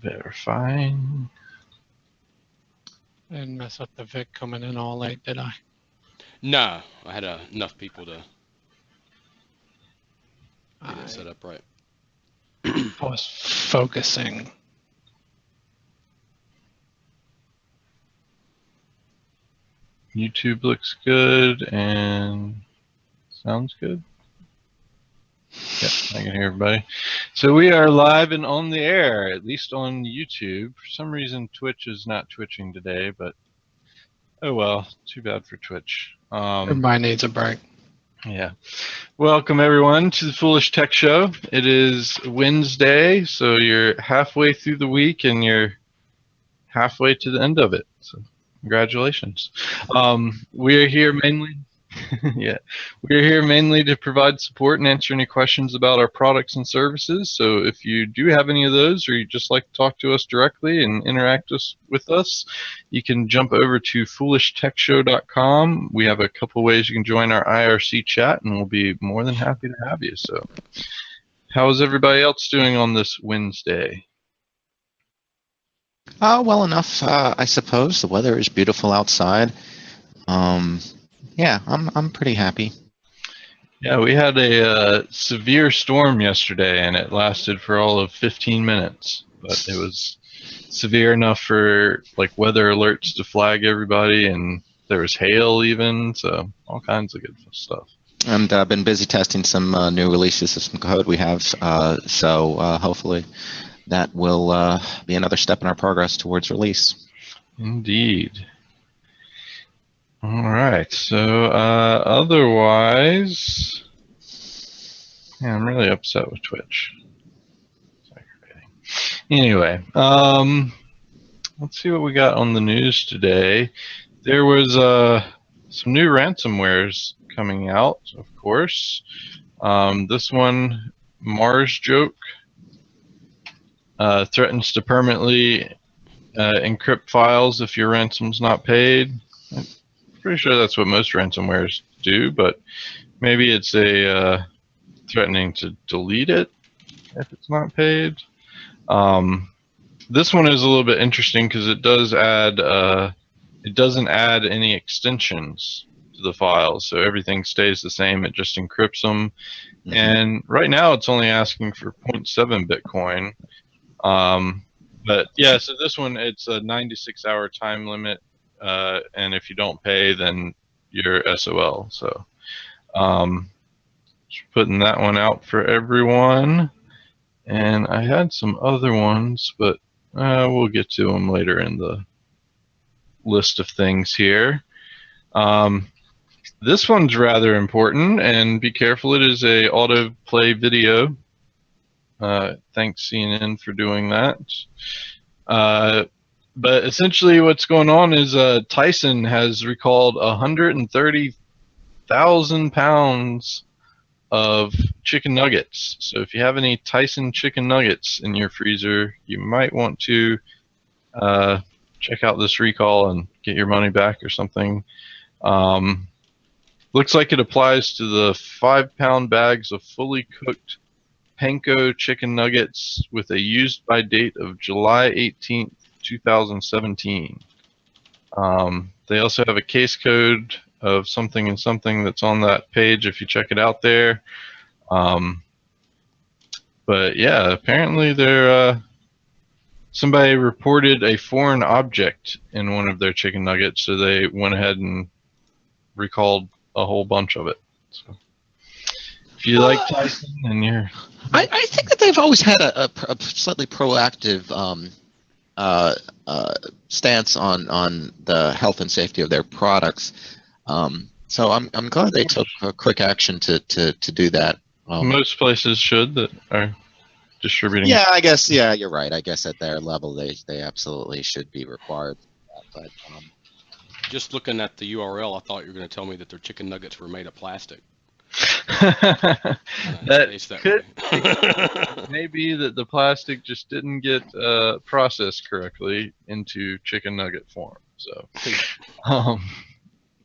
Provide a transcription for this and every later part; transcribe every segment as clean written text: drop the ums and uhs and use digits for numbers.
Verifying. I didn't mess up the Vic coming in all late, did I? No, I had enough people to get it I set up right. was focusing. YouTube looks good and sounds good. Yep, I can hear everybody. So we are live and on the air, at least on YouTube. For some reason, Twitch is not twitching today, but oh well, too bad for Twitch. Everybody needs a break. Yeah. Welcome everyone to the Foolish Tech Show. It is Wednesday, so you're halfway through the week and you're halfway to the end of it. So congratulations. We're here mainly yeah. We're here mainly to provide support and answer any questions about our products and services. So if you do have any of those or you'd just like to talk to us directly and interact with us, you can jump over to foolishtechshow.com. We have a couple ways you can join our IRC chat and we'll be more than happy to have you. So how is everybody else doing on this Wednesday? Well enough, I suppose. The weather is beautiful outside. Yeah, I'm pretty happy. Yeah, we had a severe storm yesterday, and it lasted for all of 15 minutes. But it was severe enough for like weather alerts to flag everybody, and there was hail even, so all kinds of good stuff. And I've been busy testing some new releases of some code we have, so hopefully that will be another step in our progress towards release. Indeed. All right. So otherwise, yeah, I'm really upset with Twitch. Anyway, let's see what we got on the news today. There was some new ransomwares coming out, of course. This one, Marsjoke, threatens to permanently encrypt files if your ransom's not paid. I'm pretty sure that's what most ransomwares do, but maybe it's a threatening to delete it if it's not paid. This one is a little bit interesting because it does add, it doesn't add any extensions to the files, so everything stays the same. It just encrypts them. Mm-hmm. And right now it's only asking for 0.7 Bitcoin. But yeah, so this one, it's a 96-hour time limit, and if you don't pay, then you're SOL. So just putting that one out for everyone. And I had some other ones, but we'll get to them later in the list of things here. This one's rather important, and be careful, it is a autoplay video. Thanks CNN for doing that. But essentially what's going on is Tyson has recalled 130,000 pounds of chicken nuggets. So if you have any Tyson chicken nuggets in your freezer, you might want to check out this recall and get your money back or something. Looks like it applies to the 5-pound bags of fully cooked panko chicken nuggets with a used by date of July 18th, 2017. They also have a case code of something and something that's on that page if you check it out there. But yeah, apparently they're somebody reported a foreign object in one of their chicken nuggets, so they went ahead and recalled a whole bunch of it. So if you like Tyson and you're... I think that they've always had a slightly proactive stance on the health and safety of their products. So I'm glad they took quick action to do that. Most places should that are distributing. Yeah, I guess. Yeah, you're right. I guess at their level, they absolutely should be required. But just looking at the URL, I thought you were going to tell me that their chicken nuggets were made of plastic. That could maybe that the plastic just didn't get processed correctly into chicken nugget form. So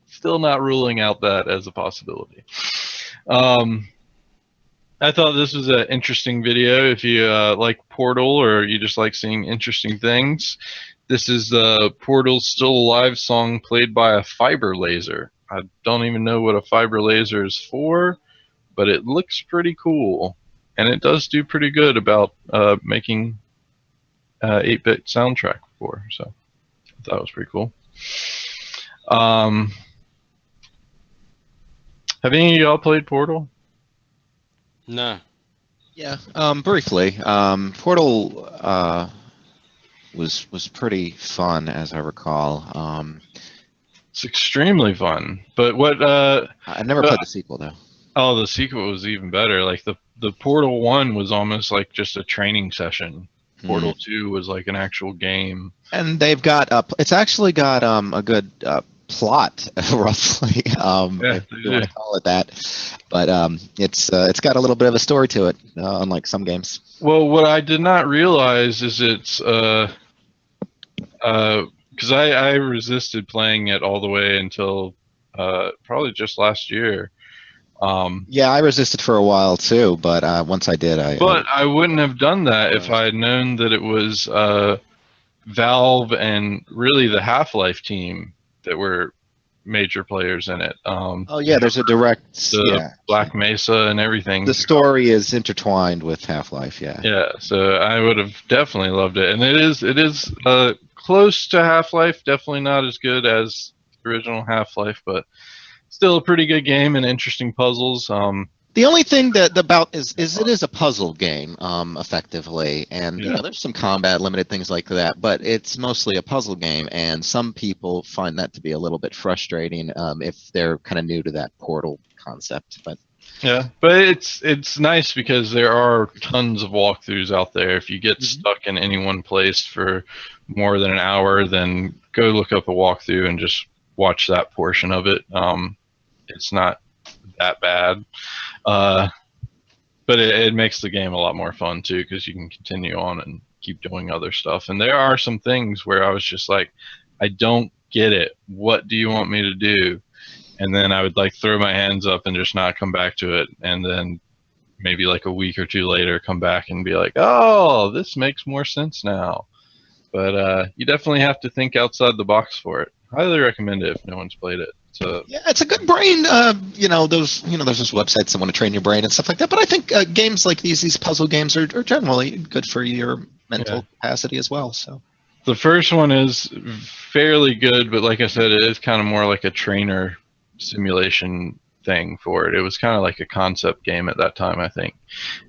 still not ruling out that as a possibility. I thought this was an interesting video. If you like Portal or you just like seeing interesting things, this is Portal's Still Alive song played by a fiber laser. I don't even know what a fiber laser is for, but it looks pretty cool. And it does do pretty good about making 8-bit soundtrack for. So I thought it was pretty cool. Have any of y'all played Portal? No. Yeah, briefly. Portal was pretty fun, as I recall. It's extremely fun. But what? I never played the sequel though. Oh, the sequel was even better. Like the Portal 1 was almost like just a training session. Portal 2 was like an actual game. And they've got it's actually got a good plot, roughly, if you want to call it that. But it's got a little bit of a story to it, unlike some games. Well, what I did not realize is it's because I resisted playing it all the way until probably just last year. Yeah, I resisted for a while too, but once I did, I wouldn't have done that if I had known that it was Valve and really the Half-Life team that were major players in it. oh yeah, there's a direct Black Mesa and everything. The story is intertwined with Half-Life, yeah. Yeah, so I would have definitely loved it, and it is close to Half-Life. Definitely not as good as the original Half-Life, but still a pretty good game and interesting puzzles. The only thing that about is it is a puzzle game, effectively, and you know there's some combat limited things like that, but it's mostly a puzzle game, and some people find that to be a little bit frustrating if they're kind of new to that Portal concept. But yeah, but it's nice because there are tons of walkthroughs out there. If you get stuck in any one place for more than an hour, then go look up a walkthrough and just watch that portion of it. It's not that bad. But it makes the game a lot more fun too, because you can continue on and keep doing other stuff. And there are some things where I was just like, I don't get it. What do you want me to do? And then I would like throw my hands up and just not come back to it. And then maybe like a week or two later come back and be like, oh, this makes more sense now. But you definitely have to think outside the box for it. Highly recommend it if no one's played it. So yeah, it's a good brain. There's those websites that want to train your brain and stuff like that. But I think games like these puzzle games are generally good for your mental capacity as well. So the first one is fairly good, but like I said, it is kind of more like a trainer simulation thing for it. It was kind of like a concept game at that time, I think.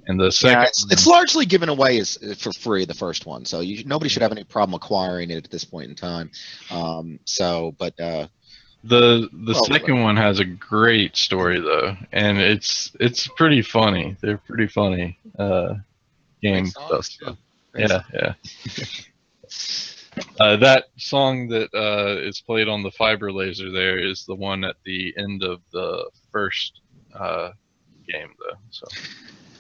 And the second, it's largely given away for free, the first one. So nobody should have any problem acquiring it at this point in time. The second one has a great story though, and it's pretty funny. They're pretty funny game stuff. So. Yeah. That song that is played on the fiber laser there is the one at the end of the first game though. So.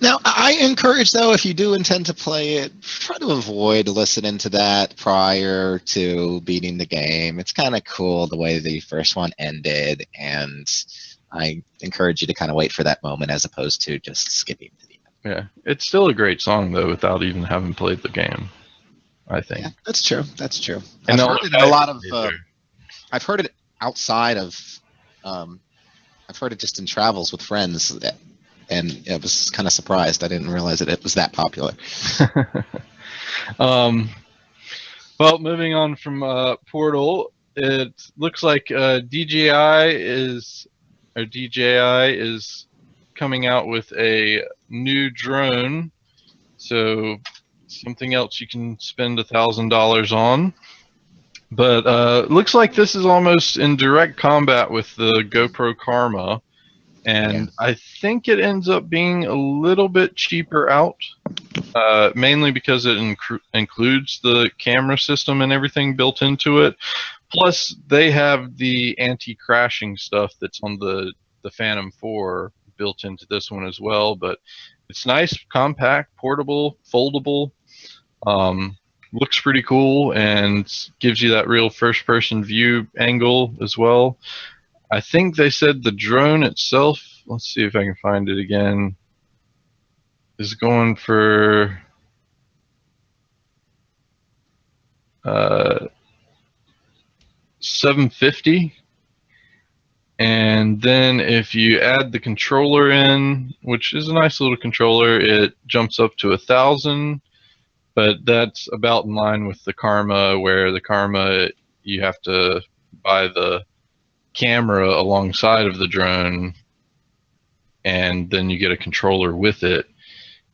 Now, I encourage, though, if you do intend to play it, try to avoid listening to that prior to beating the game. It's kind of cool the way the first one ended, and I encourage you to kind of wait for that moment as opposed to just skipping to the end. Yeah, it's still a great song, though, without even having played the game, I think. Yeah, that's true. That's true. And I've heard it in a lot of... I've heard it outside of... I've heard it just in travels with friends and I was kind of surprised. I didn't realize that it was that popular. Well, moving on from Portal, it looks like DJI is coming out with a new drone. So something else you can spend $1,000 on. But looks like this is almost in direct combat with the GoPro Karma. And I think it ends up being a little bit cheaper out, mainly because it includes the camera system and everything built into it. Plus, they have the anti-crashing stuff that's on the Phantom 4 built into this one as well. But it's nice, compact, portable, foldable. Looks pretty cool and gives you that real first-person view angle as well. I think they said the drone itself, let's see if I can find it again. is going for $750. And then if you add the controller in, which is a nice little controller, it jumps up to $1,000. But that's about in line with the Karma, where the Karma, you have to buy the camera alongside of the drone, and then you get a controller with it.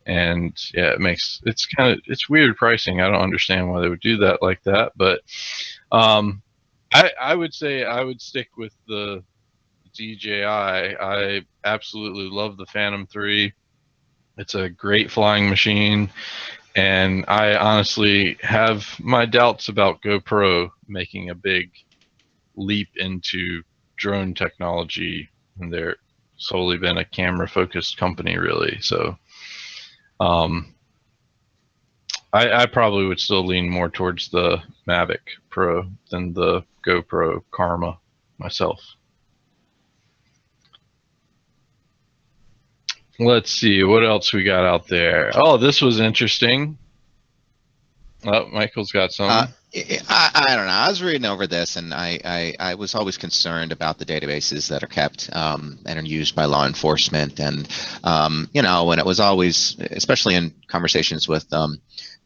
And yeah, it's weird pricing. I don't understand why they would do that like that. But I would say I would stick with the DJI. I absolutely love the Phantom 3. It's a great flying machine, and I honestly have my doubts about GoPro making a big leap into drone technology, and they're solely been a camera focused company really. So I probably would still lean more towards the Mavic Pro than the GoPro Karma myself. Let's see what else we got out there. Oh, this was interesting. Oh, Michael's got something. I don't know. I was reading over this, and I was always concerned about the databases that are kept and are used by law enforcement. And, you know, and it was always, especially in conversations with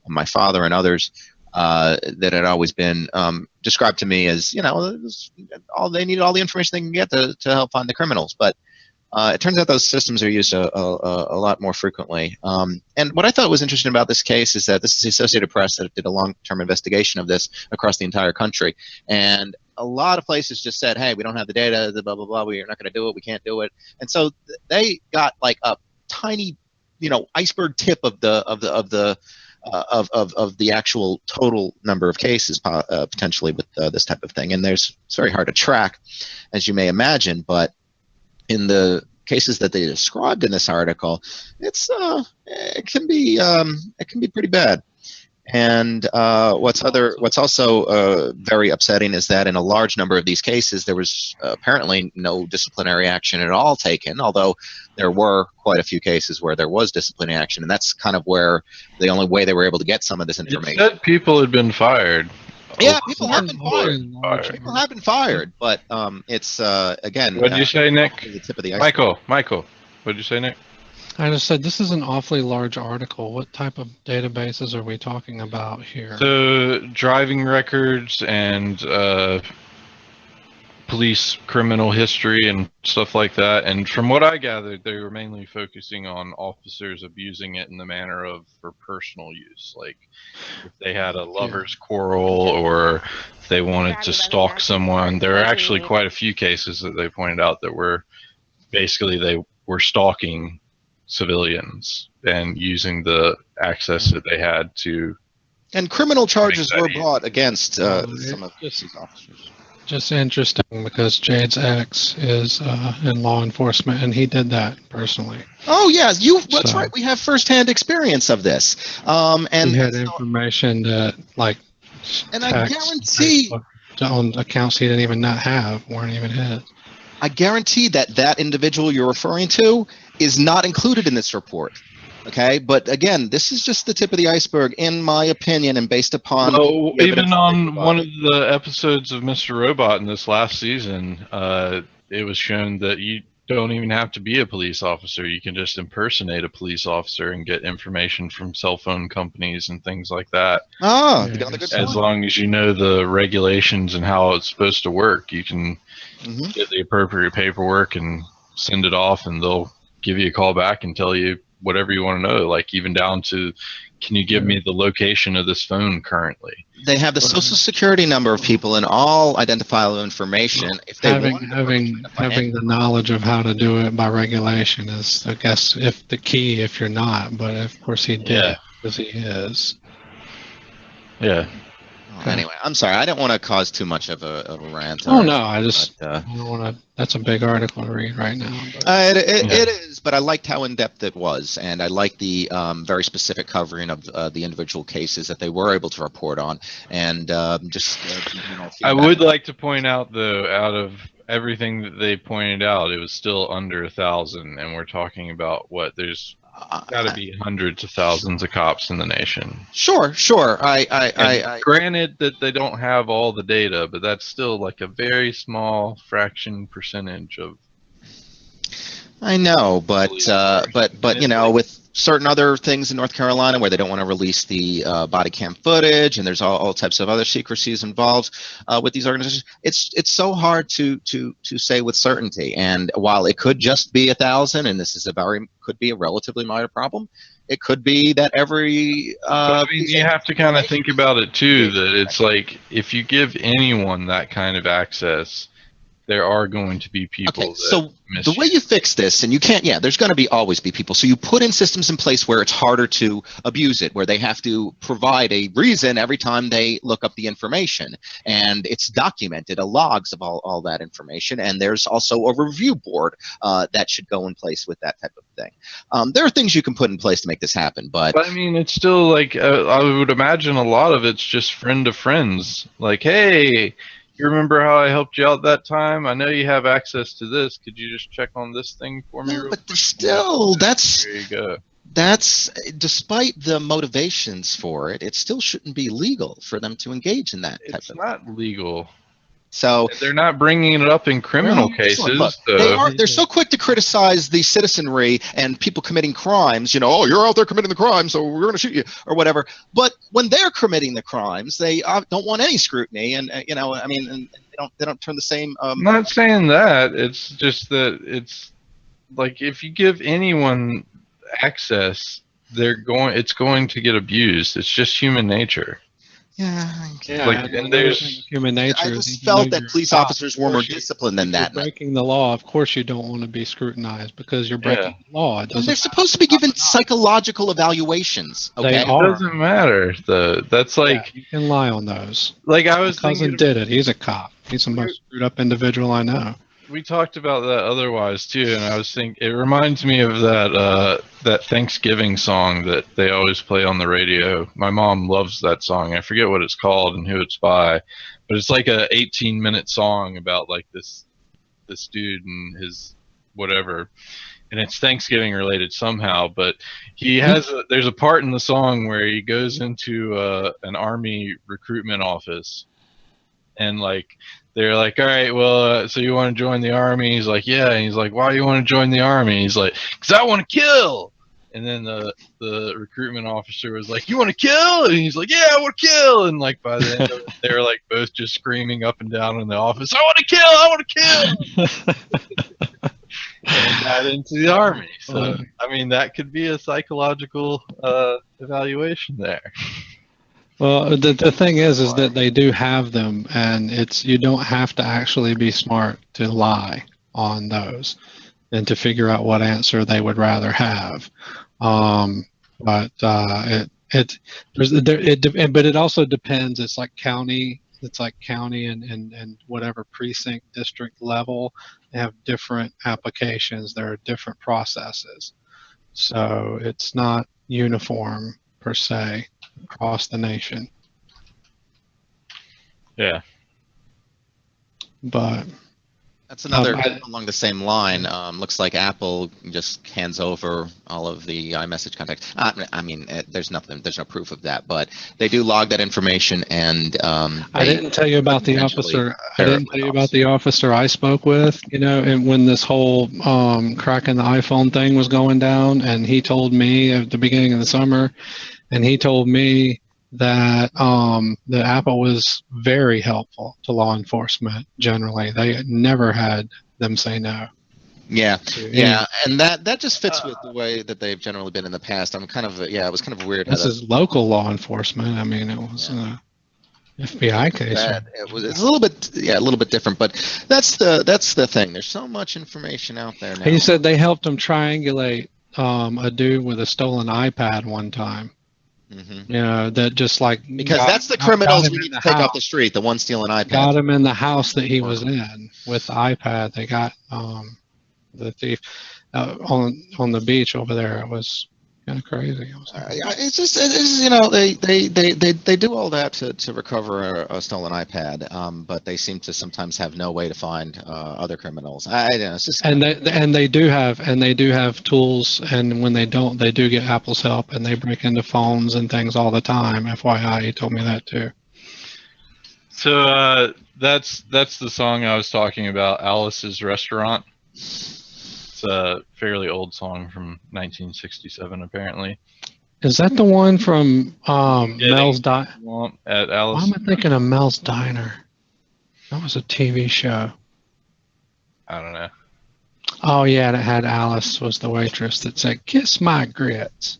my father and others, that had always been described to me as, you know, they needed all the information they can get to help find the criminals. But it turns out those systems are used a lot more frequently. And what I thought was interesting about this case is that this is the Associated Press that did a long-term investigation of this across the entire country. And a lot of places just said, hey, we don't have the data, the blah, blah, blah, we're not going to do it, we can't do it. And so they got like a tiny, you know, iceberg tip of the actual total number of cases potentially with this type of thing. And it's very hard to track, as you may imagine, but in the cases that they described in this article, it can be pretty bad. And what's also very upsetting is that in a large number of these cases, there was apparently no disciplinary action at all taken, although there were quite a few cases where there was disciplinary action, and that's kind of where the only way they were able to get some of this information. It said people had been fired. Yeah, people have been fired. People have been fired, but it's again. What did you say, Nick? The tip of the iceberg. Michael. What did you say, Nick? I just said this is an awfully large article. What type of databases are we talking about here? So driving records and police criminal history and stuff like that. And from what I gathered, they were mainly focusing on officers abusing it in the manner of for personal use. Like if they had a lover's quarrel or if they wanted to stalk someone. There are actually quite a few cases that they pointed out that were basically they were stalking civilians and using the access that they had to. And criminal charges were brought against some of these officers. Just interesting because Jade's ex is in law enforcement, and he did that personally. Oh yes, that's right. We have firsthand experience of this. And he had information that, like, and I guarantee on accounts he didn't even weren't even his. I guarantee that individual you're referring to is not included in this report. Okay, but again, this is just the tip of the iceberg, in my opinion, and based upon. Well, even on one of the episodes of Mr. Robot in this last season, it was shown that you don't even have to be a police officer. You can just impersonate a police officer and get information from cell phone companies and things like that. Oh, as long as you know the regulations and how it's supposed to work, you can get the appropriate paperwork and send it off, and they'll give you a call back and tell you whatever you want to know, like even down to, can you give me the location of this phone currently? They have the social security number of people and all identifiable information. If they having the knowledge of how to do it by regulation is, I guess, if the key. If you're not, but of course he did, because he is. Yeah. Anyway, I'm sorry. I don't want to cause too much of a rant. Oh no, I don't want to. That's a big article to read right now. It is, but I liked how in depth it was, and I liked the very specific covering of the individual cases that they were able to report on, and I would like to point out, though, out of everything that they pointed out, it was still under 1,000, and we're talking about what? There's Got to be hundreds of thousands of cops in the nation. Sure. Granted that they don't have all the data, but that's still like a very small fraction percentage of. I know, but you know, with certain other things in North Carolina where they don't want to release the body cam footage, and there's all types of other secrecies involved with these organizations, it's so hard to say with certainty. And while it could just be 1,000, and this is could be a relatively minor problem, it could be that every. I mean, you have to kind of think about it too. That it's like if you give anyone that kind of access, there are going to be people. Okay, so the way you fix this, and you can't, there's going to always be people. So you put in systems in place where it's harder to abuse it, where they have to provide a reason every time they look up the information. And it's documented, logs of all that information. And there's also a review board that should go in place with that type of thing. There are things you can put in place to make this happen. But I mean, it's still like, I would imagine a lot of it's just friend of friends. Like, hey, you remember how I helped you out that time? I know you have access to this. Could you just check on this thing for me? No, but still, there you go. That's despite the motivations for it, it still shouldn't be legal for them to engage in that type of. It's not legal. So they're not bringing it up in criminal cases. Look, they're so quick to criticize the citizenry and people committing crimes. You know, oh, you're out there committing the crime, so we're going to shoot you or whatever. But when they're committing the crimes, they don't want any scrutiny, and you know, I mean, and they don't turn the same. I'm not saying that. It's just that it's like if you give anyone access, it's going to get abused. It's just human nature. Yeah, like, and there's human nature. I just felt that police officers were more disciplined than that. Breaking the law, of course, you don't want to be scrutinized because you're breaking the law. And they're supposed to be given psychological evaluations. Okay, they it doesn't matter. That's like you can lie on those. Like I was cousin did it. He's a cop. He's the most screwed up individual I know. We talked about that otherwise too, and I was thinking it reminds me of that Thanksgiving song that they always play on the radio. My mom loves that song. I forget what it's called and who it's by, but it's like a 18-minute song about like this dude and his whatever, and it's Thanksgiving related somehow. But he has there's a part in the song where he goes into an army recruitment office, and like. They're like, all right, well, so you want to join the army? He's like, yeah. And he's like, why do you want to join the army? He's like, because I want to kill. And then the recruitment officer was like, you want to kill? And he's like, yeah, I want to kill. And like by the end of it, they were like both just screaming up and down in the office, I want to kill, I want to kill. And got into the army. So, I mean, that could be a psychological evaluation there. Well, the thing is that they do have them, and you don't have to actually be smart to lie on those, and to figure out what answer they would rather have. But it also depends. It's like county and whatever precinct district level. They have different applications. There are different processes, so it's not uniform per se across the nation. Yeah. But that's another along the same line. Looks like Apple just hands over all of the iMessage contacts. I mean, there's no proof of that, but they do log that information. And I didn't tell you about the officer. I didn't tell you about the officer I spoke with. You know, and when this whole cracking the iPhone thing was going down, and he told me at the beginning of the summer. And he told me that the Apple was very helpful to law enforcement generally. They never had them say no. Yeah, and that just fits with the way that they've generally been in the past. It was kind of weird. This is local law enforcement. I mean, it was an FBI case. It's a little bit different, but that's the thing. There's so much information out there now. He said they helped him triangulate a dude with a stolen iPad one time. Mm-hmm. You know, that just like because that's the criminals we need to take off the street, the one stealing iPad. Got him in the house that he was in with the iPad. They got the thief on the beach over there. It was Kind of crazy. It's just you know they do all that to recover a stolen iPad, but they seem to sometimes have no way to find other criminals. I don't know, it's just And they do have tools, and when they don't, they do get Apple's help, and they break into phones and things all the time. FYI, he told me that too. So that's the song I was talking about, Alice's Restaurant. It's a fairly old song from 1967, apparently. Is that the one from Mel's Diner? At Alice. Why am I thinking of Mel's Diner? That was a TV show. I don't know. Oh yeah, and it had Alice was the waitress that said, "Kiss my grits."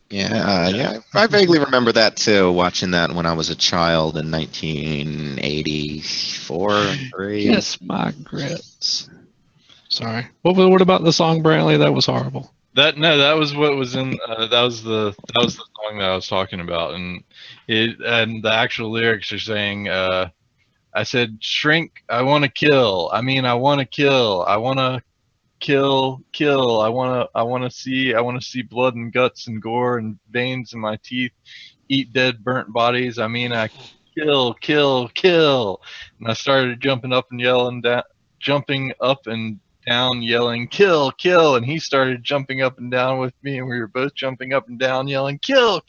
Yeah, I vaguely remember that too. Watching that when I was a child in 1984, 3. Kiss my grits. Sorry. What about the song, Brantley? That was horrible. That was what was in. That was the song that I was talking about, and the actual lyrics are saying, "I said shrink, I want to kill. I mean, I want to kill. I want to kill. I want to see blood and guts and gore and veins in my teeth. Eat dead, burnt bodies. I mean, I kill. And I started jumping up and down, yelling, kill, and he started jumping up and down with me, and we were both jumping up and down, yelling, kill,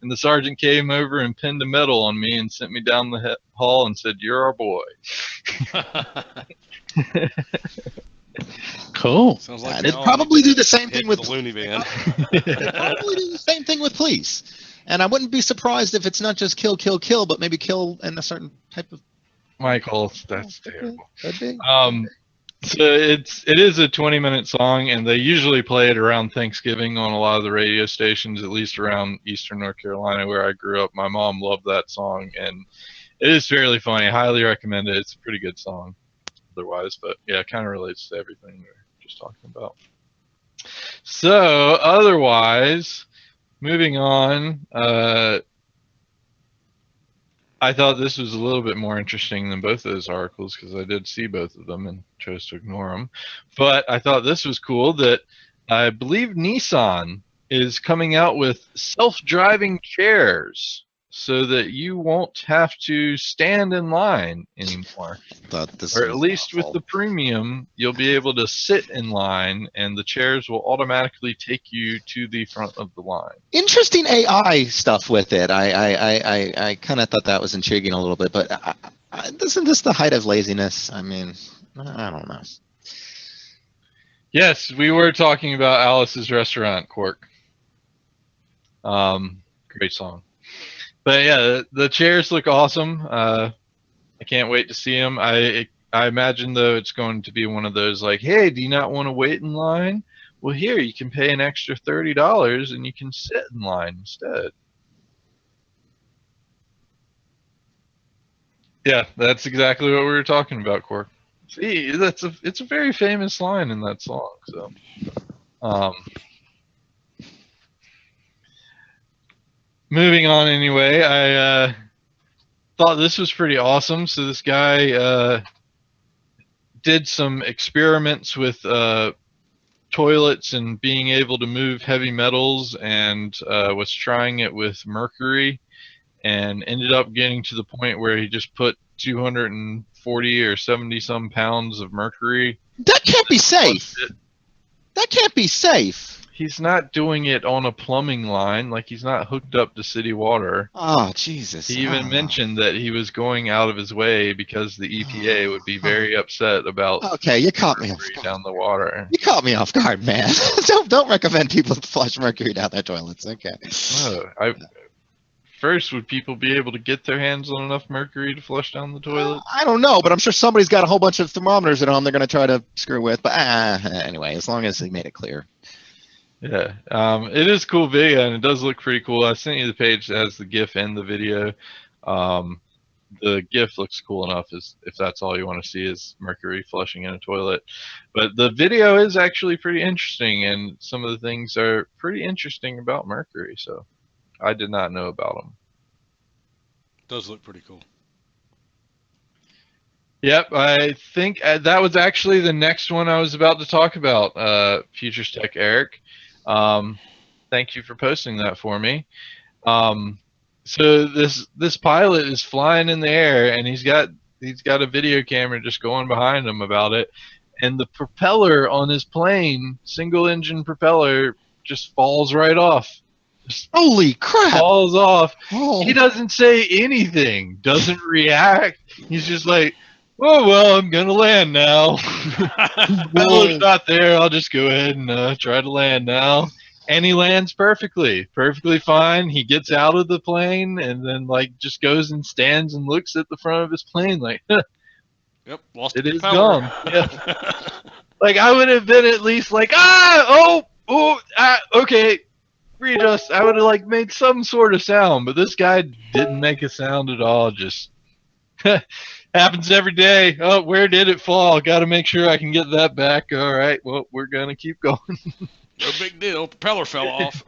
and the sergeant came over and pinned a medal on me and sent me down the hall and said, you're our boy. Cool. Sounds like they'd probably do the same thing with the loony van. They'd probably do the same thing with police, and I wouldn't be surprised if it's not just kill, but maybe kill in a certain type of. Michael, that's terrible. Could be. So it is a 20-minute song, and they usually play it around Thanksgiving on a lot of the radio stations, at least around Eastern North Carolina where I grew up. My mom loved that song, and it is fairly funny. I highly recommend it. It's a pretty good song otherwise, but yeah, it kind of relates to everything we were just talking about. So otherwise, moving on, I thought this was a little bit more interesting than both of those articles because I did see both of them and chose to ignore them. But I thought this was cool that I believe Nissan is coming out with self-driving chairs so that you won't have to stand in line anymore. Or at least with the premium, you'll be able to sit in line and the chairs will automatically take you to the front of the line. Interesting AI stuff with it. I kind of thought that was intriguing a little bit, but isn't this the height of laziness? I mean, I don't know. Yes, we were talking about Alice's Restaurant, Quark. Great song. But yeah, the chairs look awesome. I can't wait to see them. I imagine, though, it's going to be one of those like, hey, do you not want to wait in line? Well, here, you can pay an extra $30 and you can sit in line instead. Yeah, that's exactly what we were talking about, Quark. See, it's a very famous line in that song. So, moving on anyway, I thought this was pretty awesome. So this guy did some experiments with toilets and being able to move heavy metals, and was trying it with mercury, and ended up getting to the point where he just put 240 or 70 some pounds of mercury. That can't be safe. That can't be safe. He's not doing it on a plumbing line, like he's not hooked up to city water. Oh, Jesus. He even mentioned that he was going out of his way because the EPA would be very upset about. Okay, you caught me off guard. Down the water. You caught me off guard, man. don't recommend people flush mercury down their toilets. Okay. Oh, first, would people be able to get their hands on enough mercury to flush down the toilet? I don't know, but I'm sure somebody's got a whole bunch of thermometers at home they're going to try to screw with. But anyway, as long as he made it clear. Yeah, it is a cool video, and it does look pretty cool. I sent you the page that has the GIF and the video. The GIF looks cool enough if that's all you want to see is mercury flushing in a toilet. But the video is actually pretty interesting, and some of the things are pretty interesting about mercury, so I did not know about them. Does look pretty cool. Yep, I think that was actually the next one I was about to talk about, Futures Tech Eric. Thank you for posting that for me. So this pilot is flying in the air, and he's got a video camera just going behind him about it, and the propeller on his plane, single engine propeller, just falls right off. Just Holy crap! falls off. Oh. He doesn't say anything, doesn't react. He's just like, oh, well, I'm going to land now. Propeller's not there. I'll just go ahead and try to land now. And he lands perfectly fine. He gets out of the plane and then, like, just goes and stands and looks at the front of his plane like, Yep, lost it the is propeller. gone. Yeah. Like, I would have been at least like, okay. Readjust. I would have like made some sort of sound, but this guy didn't make a sound at all. Just happens every day. Oh, where did it fall? Got to make sure I can get that back. All right. Well, we're gonna keep going. No big deal. Propeller fell off.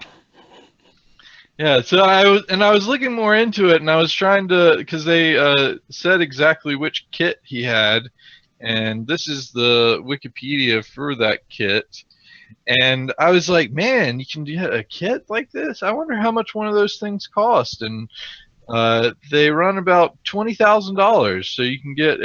Yeah. So I was looking more into it, and I was trying to, because they said exactly which kit he had, and this is the Wikipedia for that kit. And I was like, man, you can get a kit like this? I wonder how much one of those things cost. And they run about $20,000. So you can get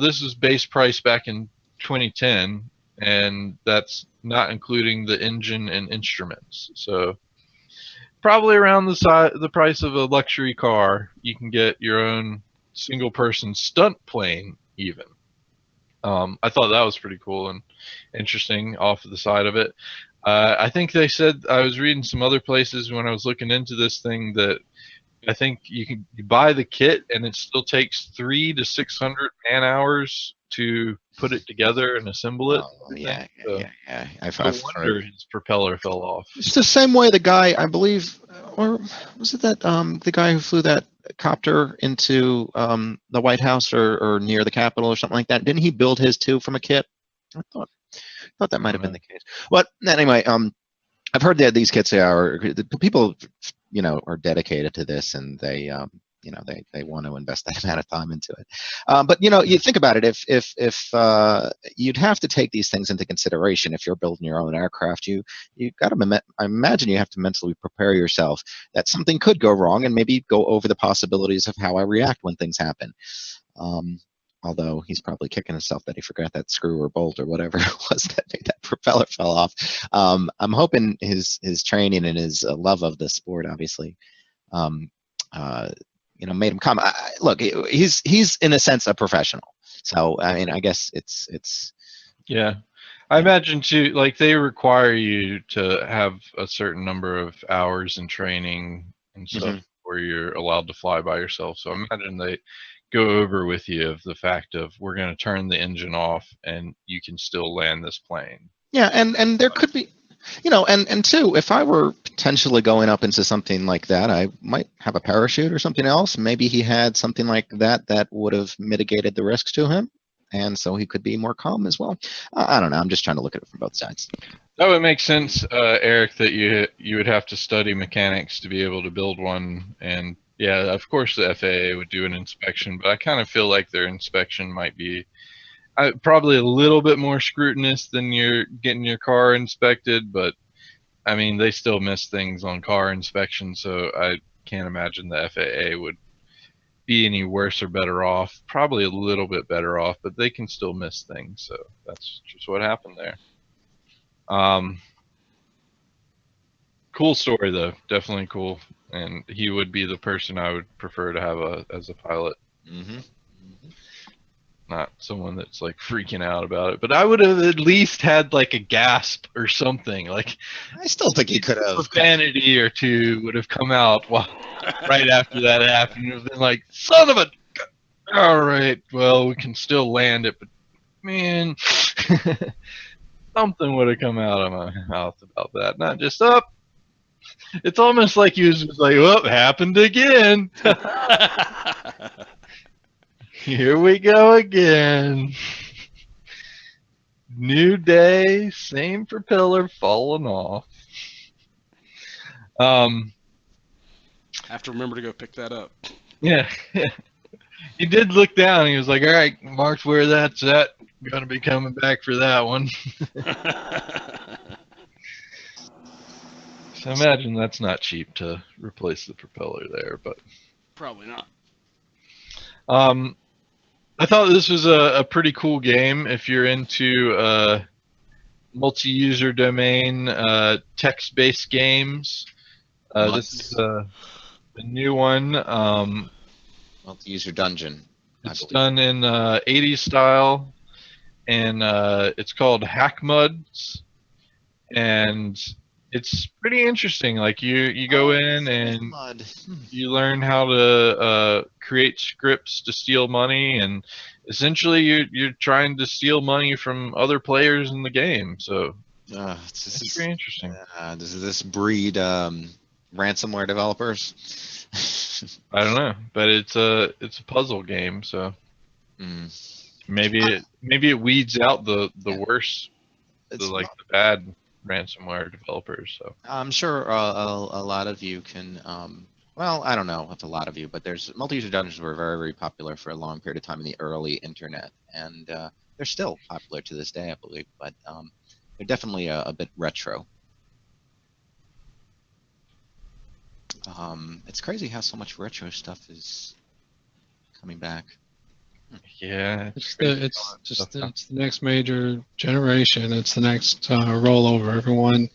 this is base price back in 2010, and that's not including the engine and instruments. So probably around the price of a luxury car, you can get your own single-person stunt plane even. I thought that was pretty cool and interesting off of the side of it. I think they said, I was reading some other places when I was looking into this thing, that I think you buy the kit and it still takes 300 to 600 man hours to put it together and assemble it. Yeah. No wonder his propeller fell off. It's the same way the guy, I believe, or was it that the guy who flew that copter into the White House or near the Capitol or something like that? Didn't he build his too from a kit? I thought that might have been the case. But anyway, I've heard that these kits the people, are dedicated to this, and they want to invest that amount of time into it. But you think about it, if you'd have to take these things into consideration if you're building your own aircraft, you got to, I imagine you have to mentally prepare yourself that something could go wrong, and maybe go over the possibilities of how I react when things happen. Although he's probably kicking himself that he forgot that screw or bolt or whatever it was that made that propeller fell off. I'm hoping his training and his love of the sport, obviously, made him come. Look, he's in a sense a professional. So I mean, I guess it's. Yeah, I imagine too. Like, they require you to have a certain number of hours in training and stuff where you're allowed to fly by yourself. So I imagine they go over with you of the fact of, we're going to turn the engine off and you can still land this plane. Yeah, and there could be, and two, if I were potentially going up into something like that, I might have a parachute or something else. Maybe he had something like that would have mitigated the risks to him, and so he could be more calm as well. I don't know. I'm just trying to look at it from both sides. That would make sense, Eric, that you would have to study mechanics to be able to build one. And yeah, of course the FAA would do an inspection, but I kind of feel like their inspection might be probably a little bit more scrutinous than you're getting your car inspected. But I mean, they still miss things on car inspection, so I can't imagine the FAA would be any worse or better off. Probably a little bit better off, but they can still miss things. So that's just what happened there. Cool story though, definitely cool, and he would be the person I would prefer to have as a pilot. Not someone that's like freaking out about it, but I would have at least had like a gasp or something. Like, I still think he could have. Profanity or two would have come out right after that happened. It would have been like, son of a. All right, well, we can still land it, but man, something would have come out of my mouth about that. Not just up. It's almost like he was just like, well, happened again. Here we go again. New day, same propeller falling off. Have to remember to go pick that up. Yeah. He did look down. He was like, all right, marked where that's at. Gonna be coming back for that one. I imagine that's not cheap to replace the propeller there, but Probably not. I thought this was a pretty cool game if you're into multi-user domain text-based games. This is a new one. Multi-user dungeon. It's done in 80s style, and it's called HackingMUD, and it's pretty interesting. Like you go in and you learn how to create scripts to steal money, and essentially you're trying to steal money from other players in the game. So it's pretty interesting. Does this breed ransomware developers? I don't know, but it's a puzzle game, so maybe it weeds out the worst, the bad ransomware developers. So I'm sure a lot of you can. Well, I don't know if a lot of you, but there's multi-user dungeons were very, very popular for a long period of time in the early internet, and they're still popular to this day, I believe. But they're definitely a bit retro. It's crazy how so much retro stuff is coming back. Yeah, it's the next major generation. It's the next rollover. Everyone,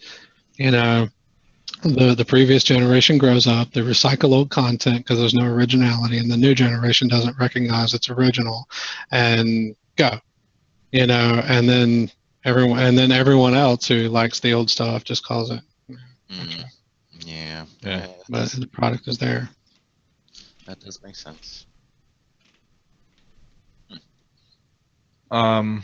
the previous generation grows up. They recycle old content because there's no originality, and the new generation doesn't recognize it's original, and go, and then everyone else who likes the old stuff just calls it. Yeah. But the product is there. That does make sense. What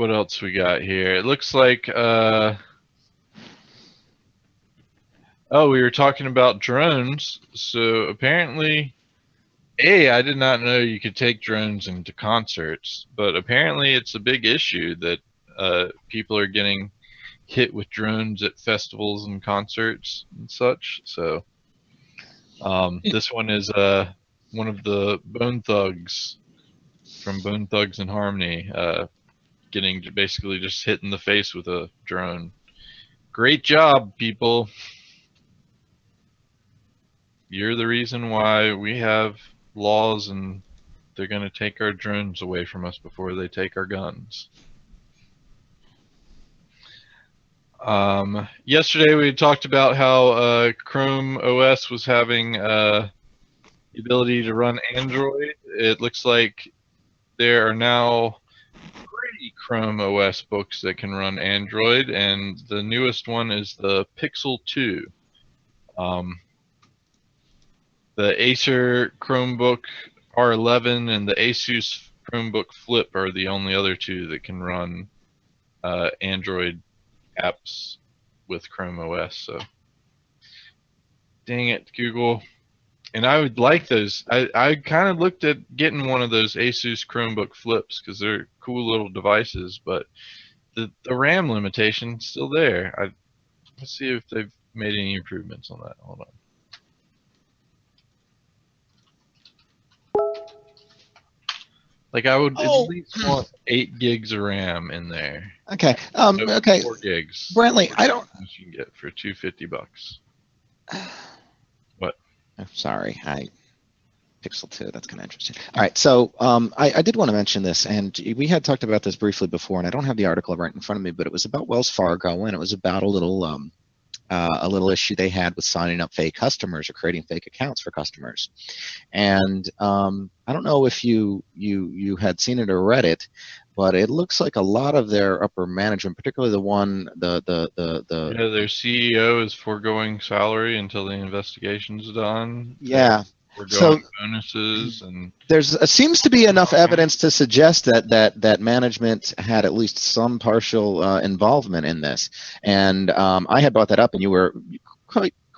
else we got here? It looks like we were talking about drones. So apparently, I did not know you could take drones into concerts, but apparently it's a big issue that people are getting hit with drones at festivals and concerts and such. So this one is one of the Bone Thugs from Bone Thugs and Harmony getting basically just hit in the face with a drone. Great job, people. You're the reason why we have laws, and they're going to take our drones away from us before they take our guns. Yesterday we talked about how Chrome OS was having the ability to run Android. It looks like there are now 3 Chrome OS books that can run Android, and the newest one is the Pixel 2. The Acer Chromebook R11 and the ASUS Chromebook Flip are the only other 2 that can run Android apps with Chrome OS. So dang it, Google. And I would like those. I kind of looked at getting one of those ASUS Chromebook Flips because they're cool little devices, but the RAM limitation's still there. Let's see if they've made any improvements on that. Hold on. Like I would at least want 8 gigs of RAM in there. Okay. So okay. 4 gigs. Brantley, I don't. You can get for $250. What? I'm sorry. Pixel 2. That's kind of interesting. All right. So I did want to mention this, and we had talked about this briefly before, and I don't have the article right in front of me, but it was about Wells Fargo, and it was about a little issue they had with signing up fake customers or creating fake accounts for customers. And I don't know if you had seen it or read it, but it looks like a lot of their upper management, particularly the one their CEO is foregoing salary until the investigation's done. Yeah. So bonuses, and seems to be enough evidence to suggest that management had at least some partial involvement in this. And I had brought that up, and you were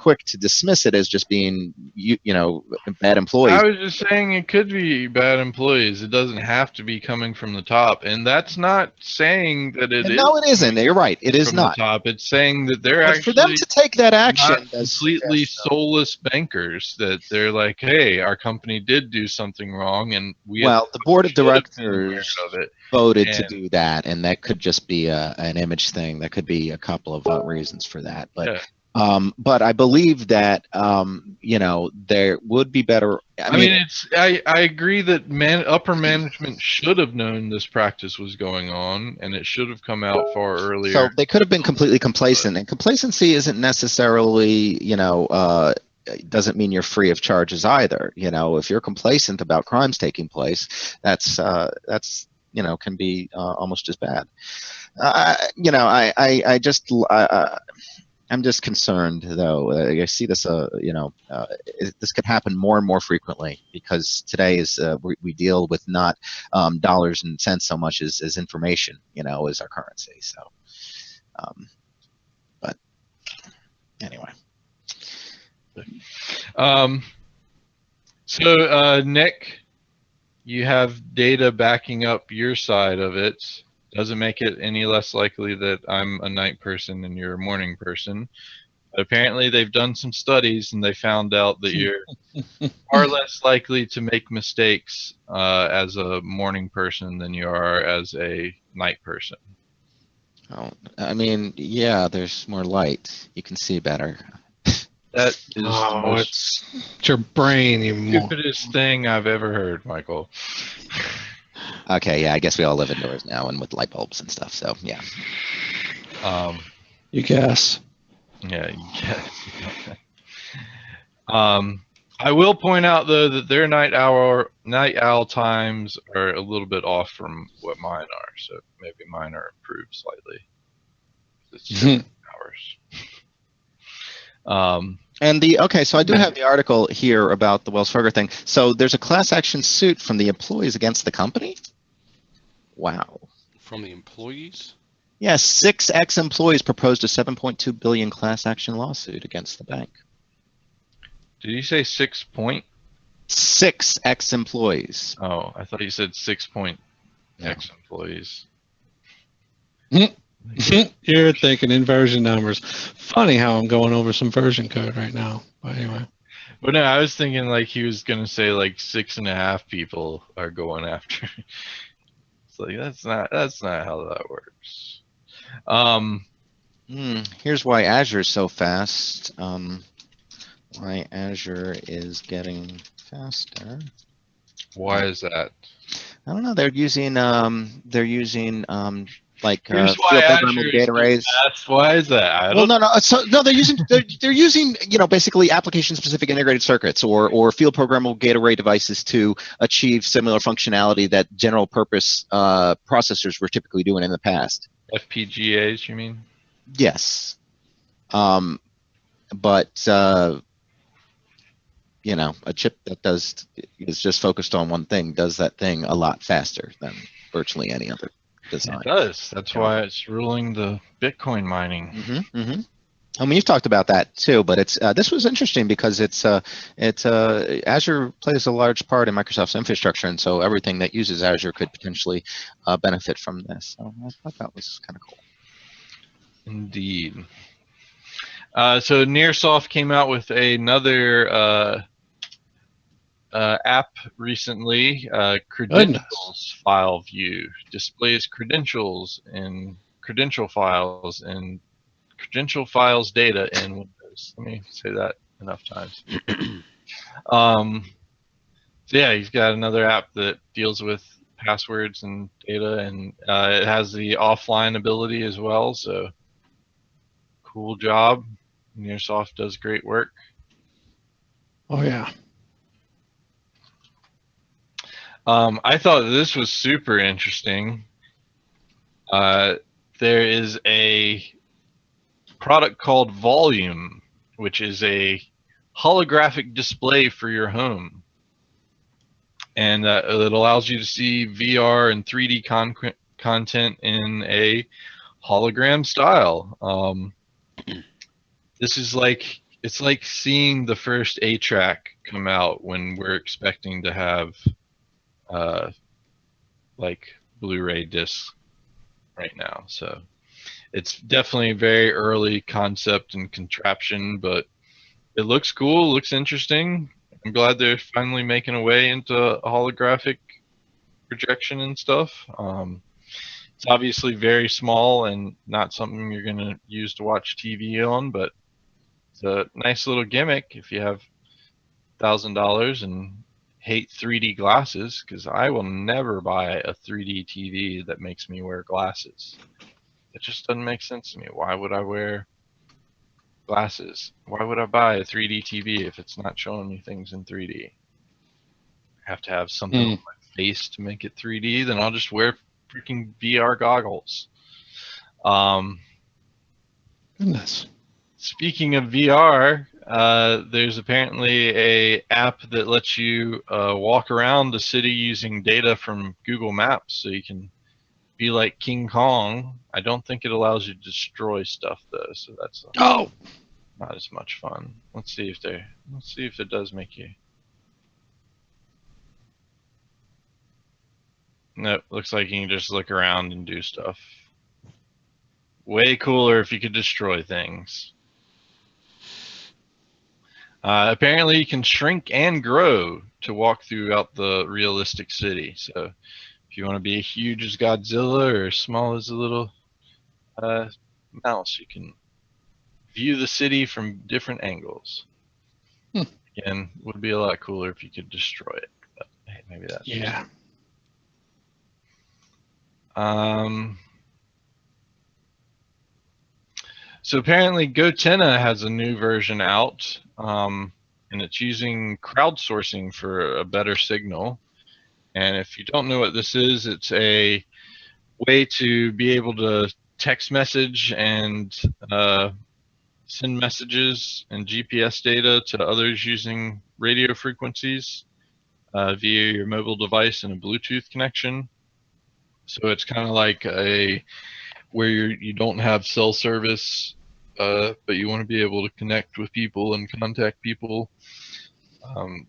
quick to dismiss it as just being you know bad employees. I was just saying it could be bad employees. It doesn't have to be coming from the top, and that's not saying that it is. No, it isn't. You're right. It is from not. the top. It's saying that they're But for them actually to take that action, not completely soulless bankers. That they're like, hey, our company did do something wrong, and we well, the board of should have been aware directors of it. voted to And- do that, and that could just be an image thing. That could be a couple of reasons for that. But I believe that you know there would be better. I mean, I agree that upper management should have known this practice was going on, and it should have come out far earlier. So they could have been completely complacent, and complacency isn't necessarily, you know, doesn't mean you're free of charges either. You know, if you're complacent about crimes taking place, that's you know, can be almost as bad. You know, I'm just concerned, though. I see this, you know, this could happen more and more frequently because today is we deal with not dollars and cents so much as information, you know, is our currency. So, but anyway. So Nick, you have data backing up your side of it. Doesn't make it any less likely that I'm a night person and you're a morning person. But apparently they've done some studies and they found out that you're far less likely to make mistakes as a morning person than you are as a night person. Oh, I mean, yeah, there's more light. You can see better. That is the most it's your brain, you stupidest thing I've ever heard, Michael. Okay, yeah, I guess we all live indoors now and with light bulbs and stuff, so yeah. You guess. Yeah, you guess. I will point out though that their night owl times are a little bit off from what mine are, so maybe mine are improved slightly. It's different hours. And so I do have the article here about the Wells Fargo thing. So there's a class action suit from the employees against the company? Wow. From the employees? Yeah, 6 ex-employees proposed a $7.2 billion class action lawsuit against the bank. Did you say 6 point? 6 ex-employees. Oh, I thought you said 6 point ex-employees. You're thinking in version numbers. Funny how I'm going over some version code right now. But anyway. But no, I was thinking like he was gonna say like 6.5 people are going after. It's like that's not how that works. Here's why Azure is so fast. Why Azure is getting faster. Why is that? I don't know. They're using like Here's field why programmable Azure data is arrays. fast. Why is that? I Well, don't no. So no, they're using you know basically application-specific integrated circuits or field programmable gate array devices to achieve similar functionality that general-purpose processors were typically doing in the past. FPGAs, you mean? Yes, but you know, a chip that is just focused on one thing does that thing a lot faster than virtually any other design. It does. That's why it's ruling the Bitcoin mining. I mean, you've talked about that too, but it's this was interesting because Azure plays a large part in Microsoft's infrastructure, and so everything that uses Azure could potentially benefit from this. So I thought that was kind of cool. Indeed. So Nearsoft came out with another app recently, credentials file view, displays credentials and credential files and credential files data in Windows. Let me say that enough times. So yeah, he's got another app that deals with passwords and data, and it has the offline ability as well. So cool job. Nearsoft does great work. Oh yeah. I thought this was super interesting. There is a product called Volume, which is a holographic display for your home. And it allows you to see VR and 3D content in a hologram style. This is like it's like seeing the first A-Track come out when we're expecting to have like Blu-ray discs right now. So it's definitely a very early concept and contraption, but it looks cool, looks interesting. I'm glad they're finally making a way into holographic projection and stuff. It's obviously very small and not something you're going to use to watch TV on, but it's a nice little gimmick if you have $1,000 and hate 3D glasses, because I will never buy a 3D TV that makes me wear glasses. It just doesn't make sense to me. Why would I wear glasses? Why would I buy a 3D TV if it's not showing me things in 3D? I have to have something on my face to make it 3D, then I'll just wear freaking VR goggles. Goodness. Speaking of VR, there's apparently a app that lets you walk around the city using data from Google Maps, so you can be like King Kong. I don't think it allows you to destroy stuff though, so that's not as much fun. Let's see if it does make you. Nope, looks like you can just look around and do stuff. Way cooler if you could destroy things. Apparently you can shrink and grow to walk throughout the realistic city. So if you want to be as huge as Godzilla or as small as a little mouse, you can view the city from different angles. Again, would be a lot cooler if you could destroy it. But hey, maybe that's yeah. So apparently Gotenna has a new version out, and it's using crowdsourcing for a better signal. And if you don't know what this is, it's a way to be able to text message and send messages and GPS data to others using radio frequencies via your mobile device and a Bluetooth connection. So it's kind of like where you don't have cell service, but you want to be able to connect with people and contact people.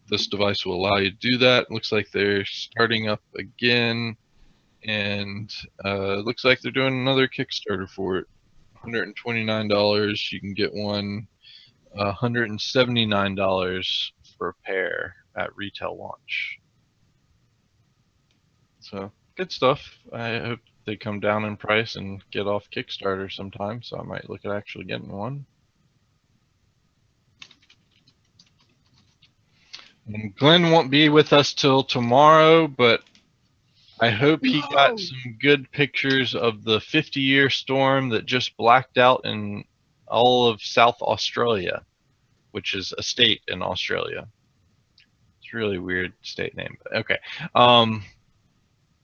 This device will allow you to do that. Looks like they're starting up again, and it looks like they're doing another Kickstarter for it. $129. You can get one $179 for a pair at retail launch. So good stuff. I hope they come down in price and get off Kickstarter sometime, so I might look at actually getting one. And Glenn won't be with us till tomorrow, but I hope he got some good pictures of the 50-year storm that just blacked out in all of South Australia, which is a state in Australia. It's a really weird state name, but okay.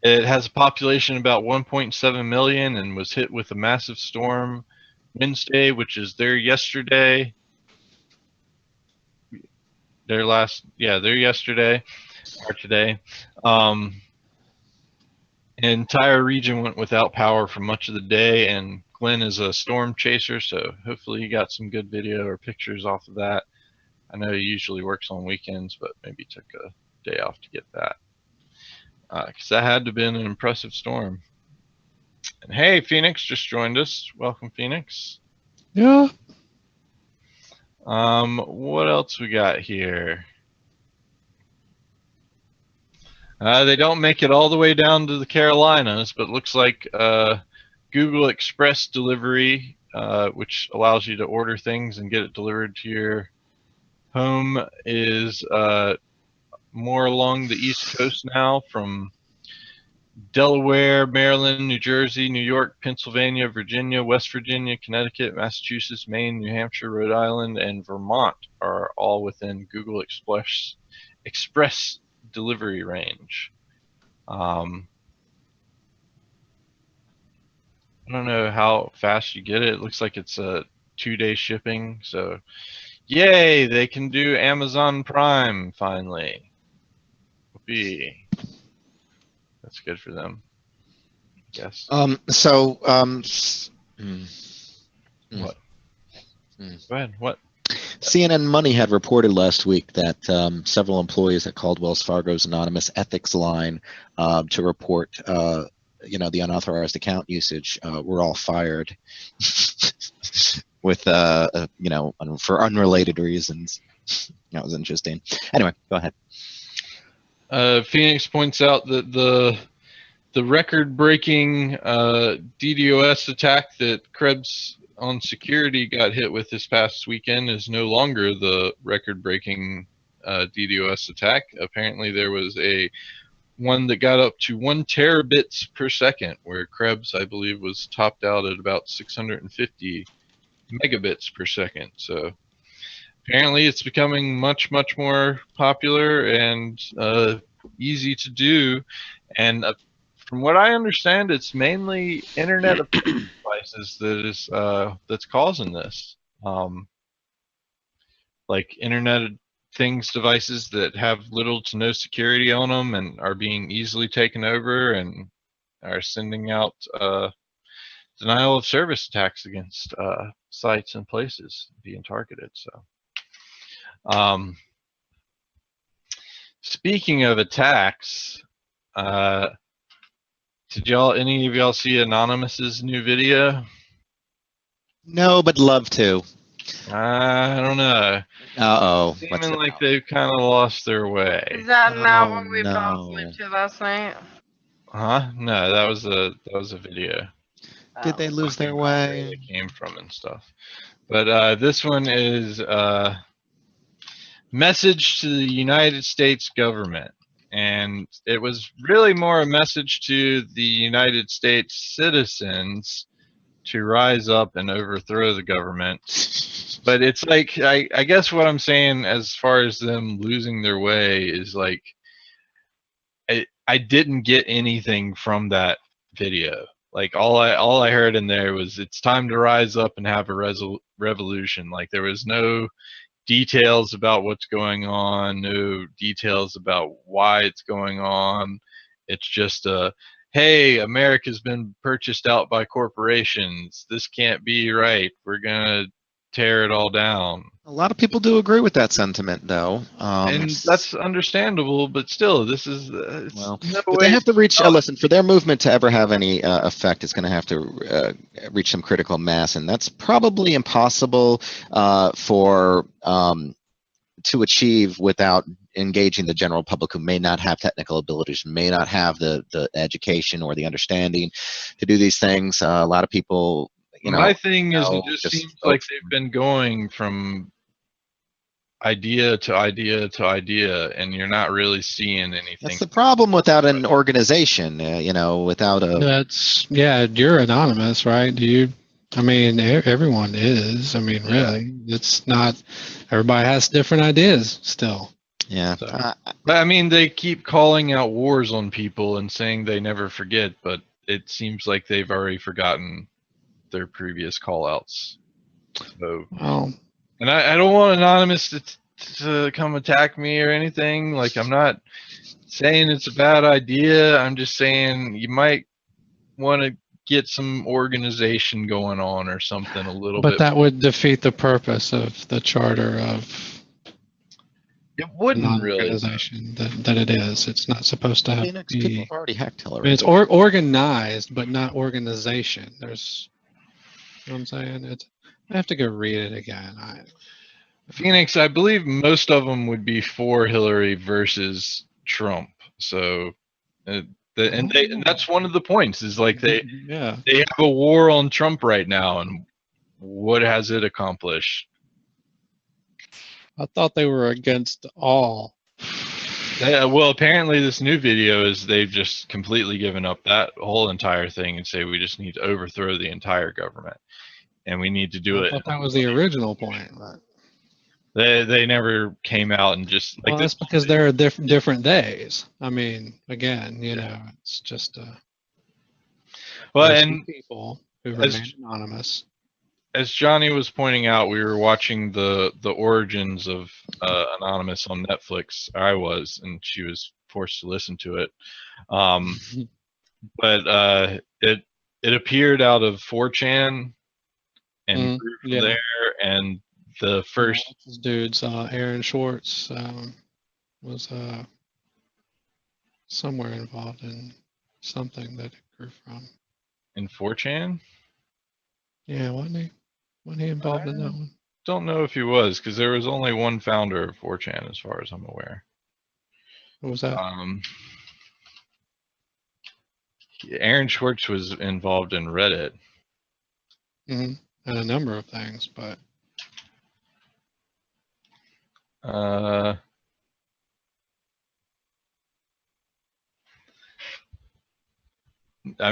It has a population about 1.7 million and was hit with a massive storm Wednesday, which is their yesterday. Their yesterday or today. The entire region went without power for much of the day, and Glenn is a storm chaser, so hopefully he got some good video or pictures off of that. I know he usually works on weekends, but maybe took a day off to get that. Because that had to have been an impressive storm. And hey, Phoenix just joined us. Welcome, Phoenix. Yeah. What else we got here? They don't make it all the way down to the Carolinas, but looks like Google Express delivery, which allows you to order things and get it delivered to your home, is more along the East Coast now, from Delaware, Maryland, New Jersey, New York, Pennsylvania, Virginia, West Virginia, Connecticut, Massachusetts, Maine, New Hampshire, Rhode Island, and Vermont are all within Google Express delivery range. I don't know how fast you get it. It looks like it's a 2-day shipping, so yay, they can do Amazon Prime finally. Whoopee. That's good for them, I guess. What? Go ahead. What? CNN Money had reported last week that several employees that called Wells Fargo's anonymous ethics line to report, the unauthorized account usage were all fired with, for unrelated reasons. That was interesting. Anyway, go ahead. Phoenix points out that the record-breaking DDoS attack that Krebs on security got hit with this past weekend is no longer the record-breaking DDoS attack. Apparently, there was one that got up to 1 terabits per second, where Krebs, I believe, was topped out at about 650 megabits per second. So apparently, it's becoming much more popular and easy to do. And from what I understand, it's mainly Internet of Things devices that's causing this. Like Internet of Things devices that have little to no security on them and are being easily taken over and are sending out denial of service attacks against sites and places being targeted. So, speaking of attacks, did any of y'all see Anonymous's new video? No, but love to. I don't know. Uh-oh. Seeming like they've kind of lost their way. Is that not what we no. fell asleep to last night? Huh? No, that was a video. Did they lose their Where way? they came from and stuff. But this one is message to the United States government. And it was really more a message to the United States citizens to rise up and overthrow the government. But it's like, I guess what I'm saying as far as them losing their way is like, I didn't get anything from that video. Like all I heard in there was it's time to rise up and have a revolution. Like there was no details about what's going on, no details about why it's going on. It's just hey, America's been purchased out by corporations. This can't be right. We're gonna tear it all down. A lot of people do agree with that sentiment, though. And that's understandable, but still, this is well, no but way. they have to reach. Listen, for their movement to ever have any effect, it's going to have to reach some critical mass, and that's probably impossible to achieve without engaging the general public who may not have technical abilities, may not have the education or the understanding to do these things. A lot of people, My thing is, it just seems like they've been going from idea to idea to idea, and you're not really seeing anything. That's the problem without an organization, without a... You're anonymous, right? Everyone is. Really, it's not, everybody has different ideas still. Yeah. So, but they keep calling out wars on people and saying they never forget, but it seems like they've already forgotten their previous call outs. So, and I don't want Anonymous to come attack me or anything. Like, I'm not saying it's a bad idea. I'm just saying you might want to get some organization going on or something a little bit. But that would defeat the purpose of the charter of it wouldn't really organization that it is. It's not supposed to have people have already hacked Hillary. It's organized, but not organization. There's, you know what I'm saying? I have to go read it again. Phoenix, I believe most of them would be for Hillary versus Trump. So, and that's one of the points is like they have a war on Trump right now, and what has it accomplished? I thought they were against all. Well, apparently this new video is they've just completely given up that whole entire thing and say we just need to overthrow the entire government, and we need to do it. I thought that was the original point. But they never came out and just like that's because there are different days. Again, it's just and people who remain anonymous. As Johnny was pointing out, we were watching the origins of Anonymous on Netflix. I was, and she was forced to listen to it. But it appeared out of 4chan and grew from there, and the first This dude's Aaron Schwartz was somewhere involved in something that it grew from. in 4chan. Yeah, wasn't he? Wasn't he involved in that one? Don't know if he was, because there was only one founder of 4chan, as far as I'm aware. What was that? Aaron Schwartz was involved in Reddit. And a number of things, but I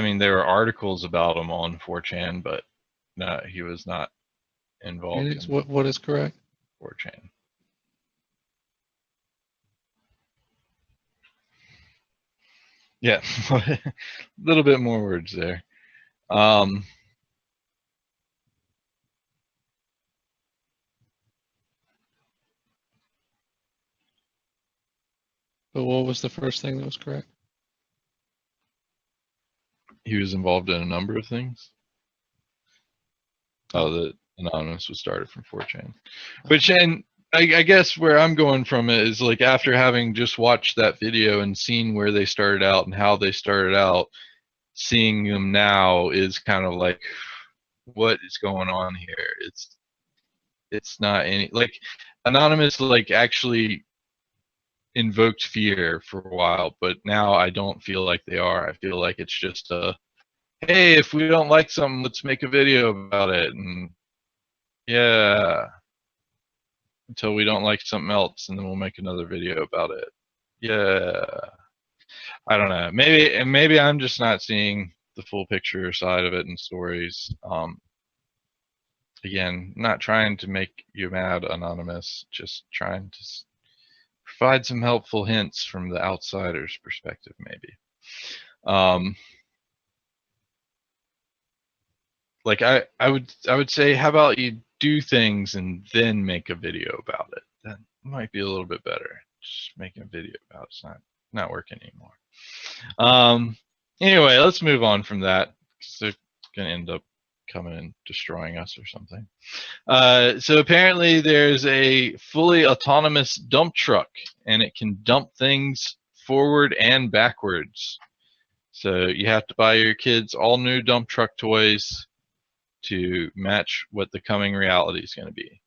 mean, there were articles about him on 4chan, but no, he was not involved in what is correct? 4chan. Yeah, a little bit more words there. But what was the first thing that was correct? He was involved in a number of things. Oh, the Anonymous was started from 4chan. Which, and I guess where I'm going from it is, like, after having just watched that video and seen where they started out and how they started out, seeing them now is kind of like, what is going on here? It's not any, like, Anonymous, like, actually invoked fear for a while, but now I don't feel like they are. I feel like it's just hey, if we don't like something, let's make a video about it, and yeah, until we don't like something else, and then we'll make another video about it. Yeah, I don't know. Maybe I'm just not seeing the full picture side of it in stories. Again, not trying to make you mad, Anonymous, just trying to provide some helpful hints from the outsider's perspective, maybe. Like, I would say, how about you do things and then make a video about it? That might be a little bit better. Just making a video about it's not working anymore. Anyway, let's move on from that, because they're gonna end up coming and destroying us or something. So apparently there's a fully autonomous dump truck, and it can dump things forward and backwards. So you have to buy your kids all new dump truck toys to match what the coming reality is going to be.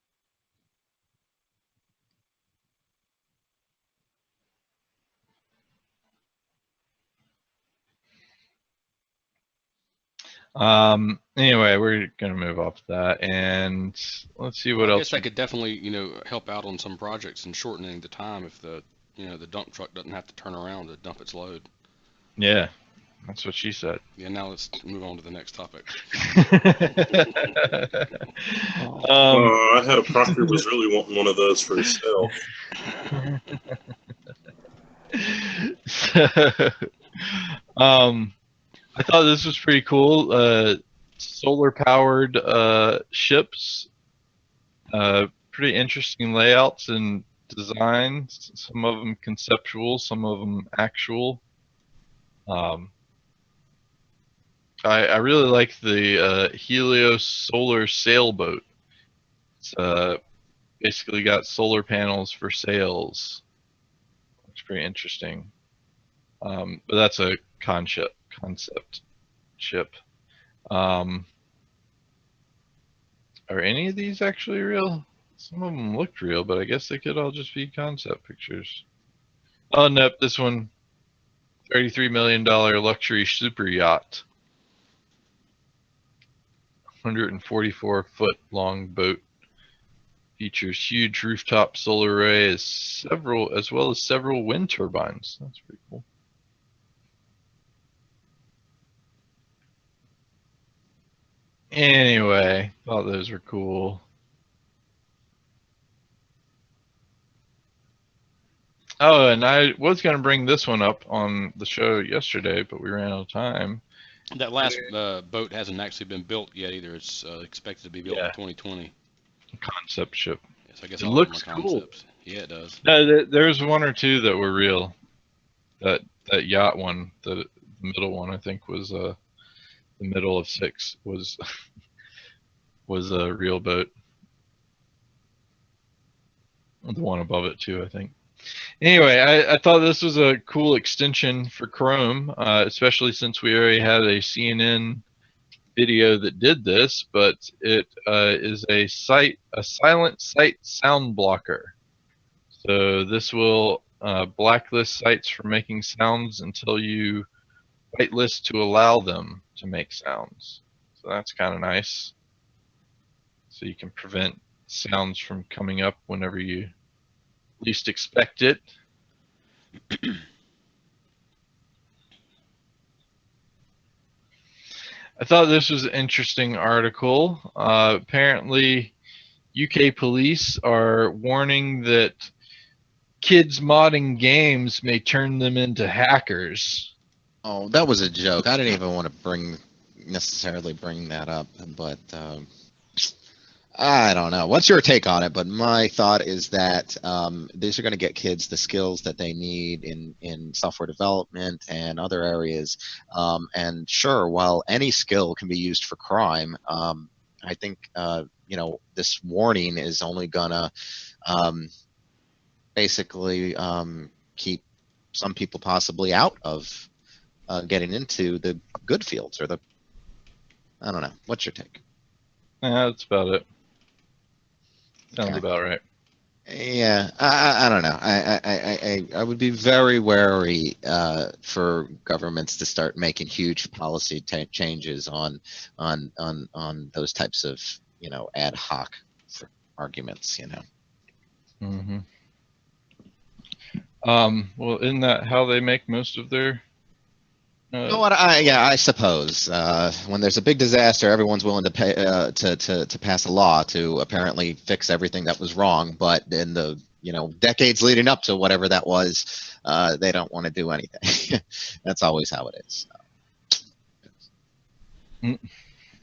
Anyway, we're going to move off that, and let's see what else. I guess that could definitely, help out on some projects and shortening the time if the dump truck doesn't have to turn around to dump its load. Yeah, that's what she said. Yeah, now let's move on to the next topic. I had a proctor was really wanting one of those for himself. I thought this was pretty cool. Solar powered ships. Pretty interesting layouts and designs. Some of them conceptual, some of them actual. I really like the Helios solar sailboat. It's basically got solar panels for sails. It's pretty interesting. But that's a concept ship. Are any of these actually real? Some of them looked real, but I guess they could all just be concept pictures. Oh, nope, this one, $33 million luxury super yacht. 144-foot long boat. Features huge rooftop solar array as well as several wind turbines. That's pretty cool. Anyway, thought those were cool. Oh, and I was going to bring this one up on the show yesterday, but we ran out of time. That last boat hasn't actually been built yet either. It's expected to be built in 2020. Concept ship. Yes, I guess it all looks of them are cool. concepts. Yeah, it does. No, there's one or two that were real. That yacht one, the middle one, I think was the middle of 6 was was a real boat. The one above it too, I think. Anyway, I thought this was a cool extension for Chrome, especially since we already had a CNN video that did this, but it is a silent site sound blocker. So this will blacklist sites for making sounds until you whitelist to allow them to make sounds. So that's kind of nice. So you can prevent sounds from coming up whenever you least expect it. I thought this was an interesting article. Apparently, UK police are warning that kids modding games may turn them into hackers. Oh, that was a joke. I didn't even want to necessarily bring that up, but I don't know. What's your take on it? But my thought is that these are going to get kids the skills that they need in software development and other areas. And sure, while any skill can be used for crime, I think this warning is only going to basically keep some people possibly out of getting into the good fields or I don't know. What's your take? Yeah, that's about it. Sounds Okay. about right. Yeah, I don't know. I would be very wary for governments to start making huge policy changes on those types of ad hoc arguments. Mm-hmm. Well, isn't that how they make most of their? You know what? I suppose when there's a big disaster, everyone's willing to pay to pass a law to apparently fix everything that was wrong. But in the decades leading up to whatever that was, they don't want to do anything. That's always how it is.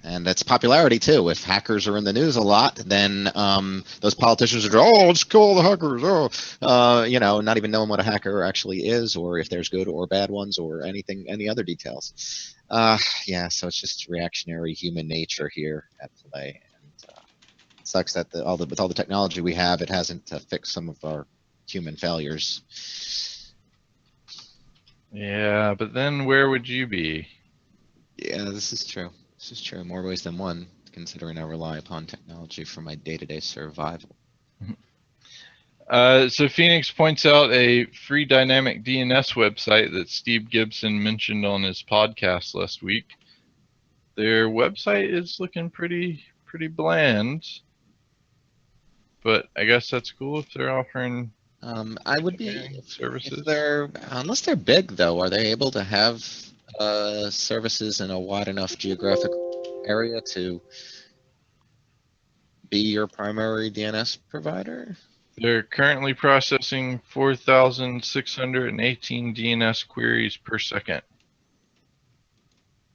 And that's popularity too. If hackers are in the news a lot, then those politicians are, let's kill all the hackers. Not even knowing what a hacker actually is, or if there's good or bad ones, or any other details. Yeah, so it's just reactionary human nature here at play. And it sucks that with all the technology we have, it hasn't fixed some of our human failures. Yeah, but then where would you be? Yeah, this is true. This is true in more ways than one, considering I rely upon technology for my day-to-day survival. So Phoenix points out a free dynamic DNS website that Steve Gibson mentioned on his podcast last week. Their website is looking pretty bland, but I guess that's cool if they're offering. I would be services. Unless they're big though, are they able to have services in a wide enough geographic area to be your primary DNS provider? They're currently processing 4,618 DNS queries per second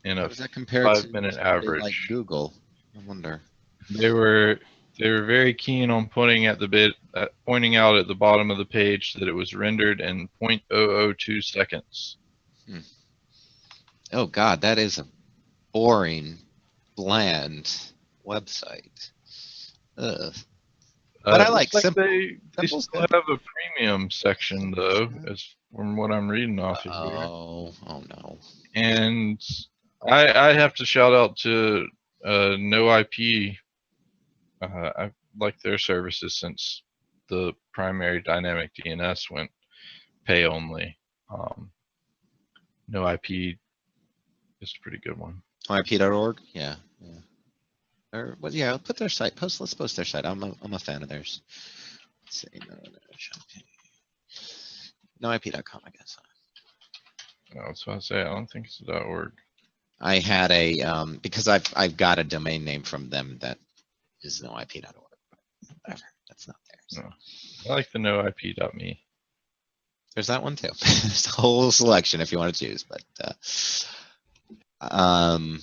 in a 5-minute average. Like Google, I wonder. They were very keen on pointing out at the bottom of the page that it was rendered in 0.002 seconds. Oh God, that is a boring, bland website. Ugh. But I like simple. They still have a premium section though, as from what I'm reading off of here. Oh no. And I have to shout out to NoIP. I like their services since the primary dynamic DNS went pay only. NoIP is a pretty good one. NoIP.org, yeah. Or put their site. Let's post their site. I'm a fan of theirs. Let's see, NoIP.com, I guess. That's what I say. I don't think it's .org. I had because I've got a domain name from them that is NoIP.org. Whatever, that's not theirs. No. I like the NoIP.me. There's that one too. There's a whole selection if you want to choose, but I'm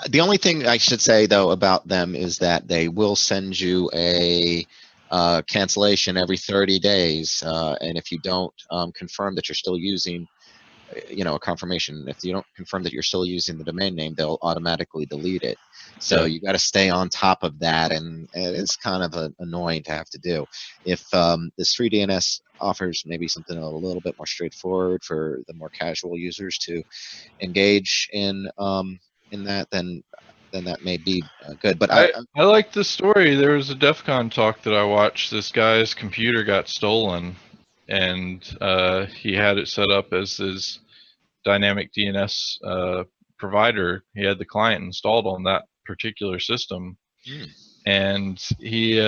the only thing I should say though about them is that they will send you a cancellation every 30 days, and if you don't confirm that you're still using a confirmation. If you don't confirm that you're still using the domain name, they'll automatically delete it. So you got to stay on top of that, and it's kind of annoying to have to do. If this free DNS offers maybe something a little bit more straightforward for the more casual users to engage in that, then that may be good. But I like the story. There was a DEF CON talk that I watched. This guy's computer got stolen, and he had it set up as his dynamic DNS provider. He had the client installed on that particular system, and he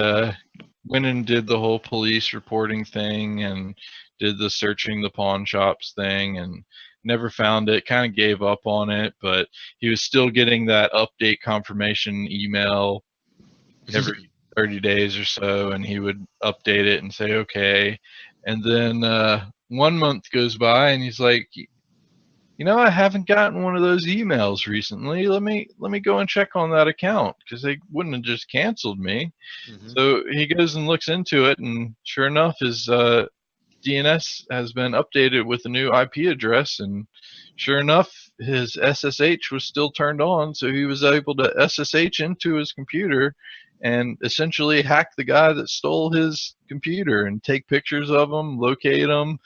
went and did the whole police reporting thing and did the searching the pawn shops thing and never found it, kind of gave up on it, but he was still getting that update confirmation email every 30 days or so, and he would update it and say okay. And then 1 month goes by and he's like, I haven't gotten one of those emails recently. Let me go and check on that account, because they wouldn't have just canceled me. So he goes and looks into it, and sure enough, his DNS has been updated with a new IP address, and sure enough, his SSH was still turned on, so he was able to SSH into his computer and essentially hack the guy that stole his computer and take pictures of him, locate him,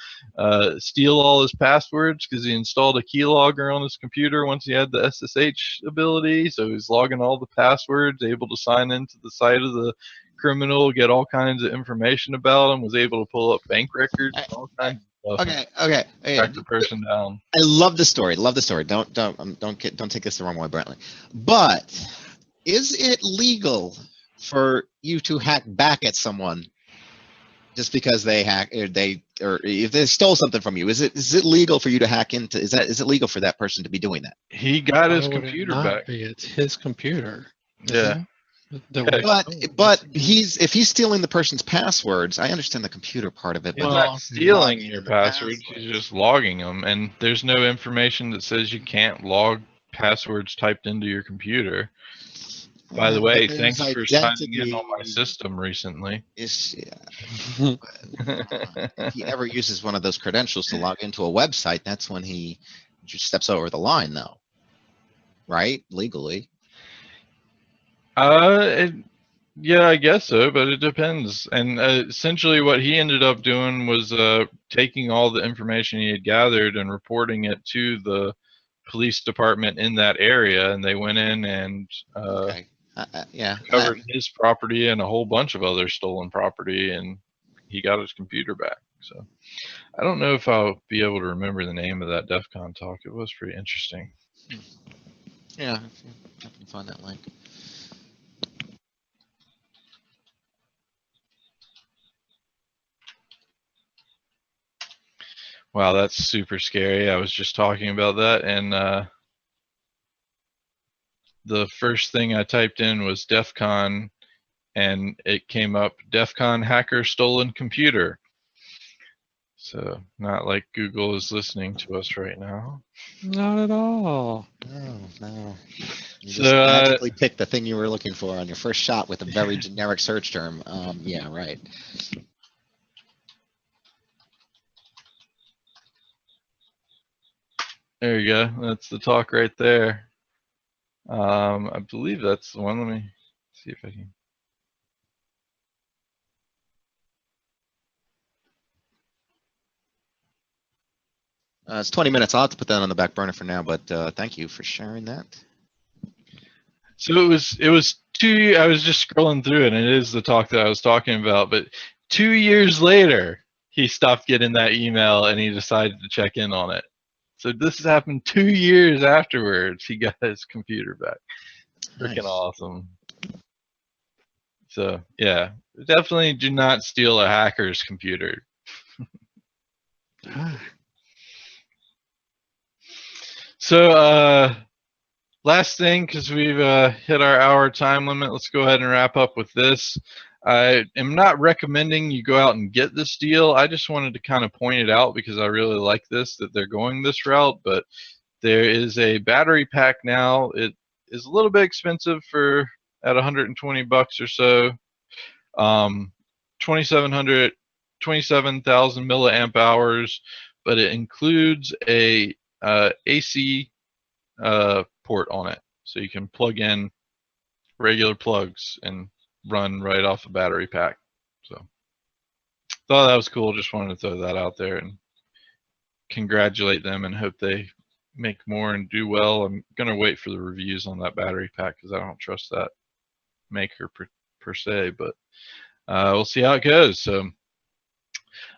steal all his passwords, because he installed a keylogger on his computer once he had the SSH ability, so he's logging all the passwords, able to sign into the site of the criminal, get all kinds of information about him, was able to pull up bank records, all kinds of stuff. Okay. Track the person down. I love the story. Don't take this the wrong way, Brantley. But is it legal for you to hack back at someone just because they hack, or if they stole something from you? Is it legal for you to hack into? Is it legal for that person to be doing that? He got his Why would it computer not back. be? It's his computer. Yeah. But if he's stealing the person's passwords, I understand the computer part of it. He's But not stealing your the passwords. He's just logging them, and there's no information that says you can't log passwords typed into your computer. By the way, thanks for signing in on my system recently. If he ever uses one of those credentials to log into a website, that's when he just steps over the line, though, right? Legally. Yeah, I guess so, but it depends. And essentially what he ended up doing was taking all the information he had gathered and reporting it to the police department in that area, and they went in and covered his property and a whole bunch of other stolen property, and he got his computer back. So I don't know if I'll be able to remember the name of that DEF CON talk. It was pretty interesting. Yeah, I can find that link. Wow, that's super scary. I was just talking about that, and the first thing I typed in was DEF CON, and it came up, DEF CON hacker stolen computer. So not like Google is listening to us right now. Not at all. No. You So, just magically picked the thing you were looking for on your first shot with a very generic search term. Yeah, right. There you go. That's the talk right there. I believe that's the one. Let me see if I can. It's 20 minutes. I'll have to put that on the back burner for now, but thank you for sharing that. So it was 2. I was just scrolling through it, and it is the talk that I was talking about. But 2 years later, he stopped getting that email, and he decided to check in on it. So this has happened 2 years afterwards. He got his computer back. Freaking Nice. awesome. So yeah, definitely do not steal a hacker's computer. So last thing, because we've hit our hour time limit, let's go ahead and wrap up with this. I am not recommending you go out and get this deal. I just wanted to kind of point it out because I really like this, that they're going this route. But there is a battery pack now. It is a little bit expensive for at 120 bucks or so. 27,000 milliamp hours but it includes a AC port on it, so you can plug in regular plugs and run right off a battery pack. So thought that was cool. Just wanted to throw that out there and congratulate them and hope they make more and do well. I'm gonna wait for the reviews on that battery pack because I don't trust that maker per se, but we'll see how it goes. So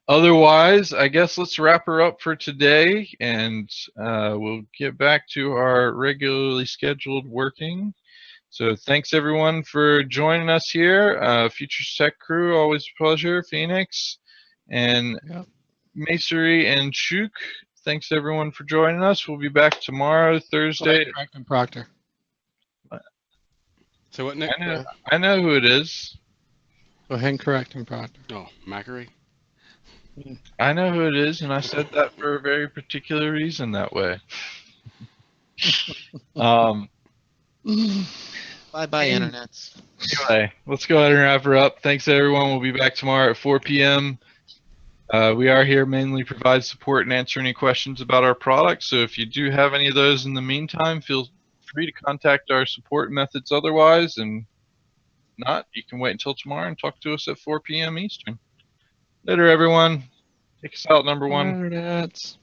otherwise, I guess let's wrap her up for today, and we'll get back to our regularly scheduled working. So thanks everyone for joining us here. Futures Tech crew, always a pleasure. Phoenix and Masonry and Chuk, thanks everyone for joining us. We'll be back tomorrow, Thursday. Correct, Proctor. So what, Nick? I know who it is. Go ahead and correct him, Proctor. Oh, Mercury. I know who it is, and I said that for a very particular reason that way. Bye-bye, internets. Anyway, let's go ahead and wrap her up. Thanks, everyone. We'll be back tomorrow at 4 p.m. We are here mainly to provide support and answer any questions about our products. So if you do have any of those in the meantime, feel free to contact our support methods otherwise. And not, you can wait until tomorrow and talk to us at 4 p.m. Eastern. Later, everyone. Take us out, number one. Internets.